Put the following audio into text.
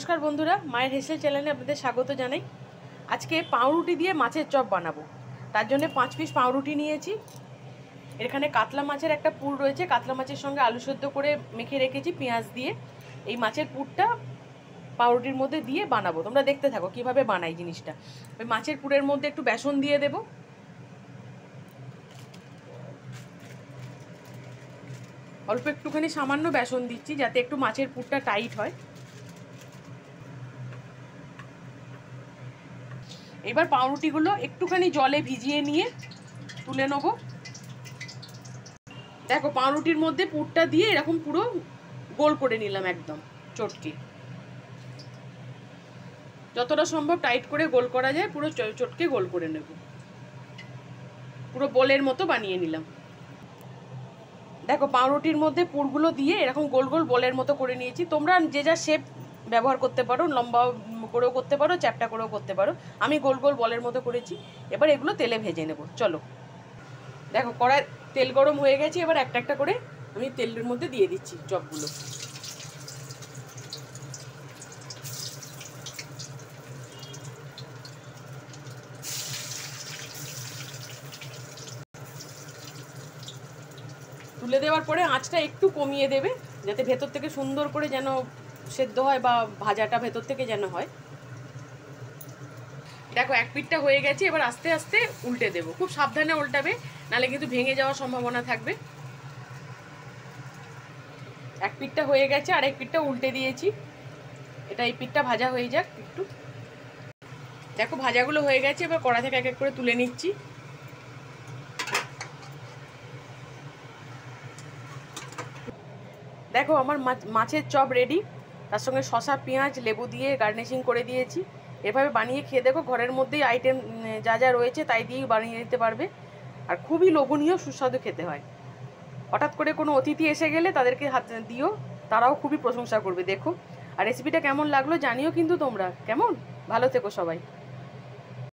নমস্কার বন্ধুরা, মায়ের হেসেল চ্যানেলে আপনাদের স্বাগত জানাই। আজকে পাউরুটি দিয়ে মাছের চপ বানাবো। তার জন্য 5 পিস পাউরুটি নিয়েছি। এখানে কাতলা মাছের একটা পুর রয়েছে, কাতলা মাছের সঙ্গে আলু সেদ্ধ করে মেখে রেখেছি পেঁয়াজ দিয়ে। এই মাছের পুরটা পাউরুটির মধ্যে দিয়ে বানাবো। তোমরা দেখতে থাকো কিভাবে বানাই জিনিসটা। ওই মাছের পুরের মধ্যে একটু বেসন দিয়ে দেবো, অল্প একটুখানি সামান্য বেসন দিচ্ছি যাতে একটু মাছের পুরটা টাইট হয়। এবার পাউরুটিগুলো একটুখানি জলে ভিজিয়ে নিয়ে তুলে নেব। দেখো পাউরুটির মধ্যে পুরটা দিয়ে এরকম পুরো গোল করে নিলাম, একদম চটকে, যতটা সম্ভব টাইট করে গোল করা যায় পুরো চটকে গোল করে নেব। পুরো বোলের মতো বানিয়ে নিলাম। দেখো পাউরুটির মধ্যে পুরগুলো দিয়ে এরকম গোল গোল বোলের মতো করে নিয়েছি। তোমরা যে যা শেপ ব্যবহার করতে পারো, লম্বা করেও করতে পারো, চ্যাপটা করেও করতে পারো। আমি গোল গোল বলের মতো করেছি। এবার এগুলো তেলে ভেজে নেব। চলো, দেখো কড়াই তেল গরম হয়ে গেছে। এবার একটা একটা করে আমি তেলের মধ্যে দিয়ে দিচ্ছি চপগুলো। তুলে দেওয়ার পরে আঁচটা একটু কমিয়ে দেবে, যাতে ভেতর থেকে সুন্দর করে যেন সেদ্ধ হয় বা ভাজাটা ভেতর থেকে যেন হয়। দেখো এক পিঠটা হয়ে গেছে। এবার আস্তে আস্তে উল্টে দেবো, খুব সাবধানে উল্টাবে, নাহলে কিন্তু ভেঙে যাওয়ার সম্ভাবনা থাকবে। এক পিঠটা হয়ে গেছে, আর এক পিঠটা উল্টে দিয়েছি। এটা এই পিঠটা ভাজা হয়ে যাক একটু। দেখো ভাজাগুলো হয়ে গেছে। এবার কড়া থেকে এক এক করে তুলে নিচ্ছি। দেখো আমার মাছের চপ রেডি। তার সঙ্গে শসা, পেঁয়াজ, লেবু দিয়ে গার্নিশিং করে দিয়েছি। এভাবে বানিয়ে খেয়ে দেখো, ঘরের মধ্যেই আইটেম যা যা রয়েছে তাই দিয়েই বানিয়ে নিতে পারবে। আর খুবই লোভনীয়, সুস্বাদু খেতে হয়। হঠাৎ করে কোনো অতিথি এসে গেলে তাদেরকে হাত দিও, তারাও খুবই প্রশংসা করবে। দেখো, আর রেসিপিটা কেমন লাগলো জানিও কিন্তু তোমরা। কেমন? ভালো থেকো সবাই।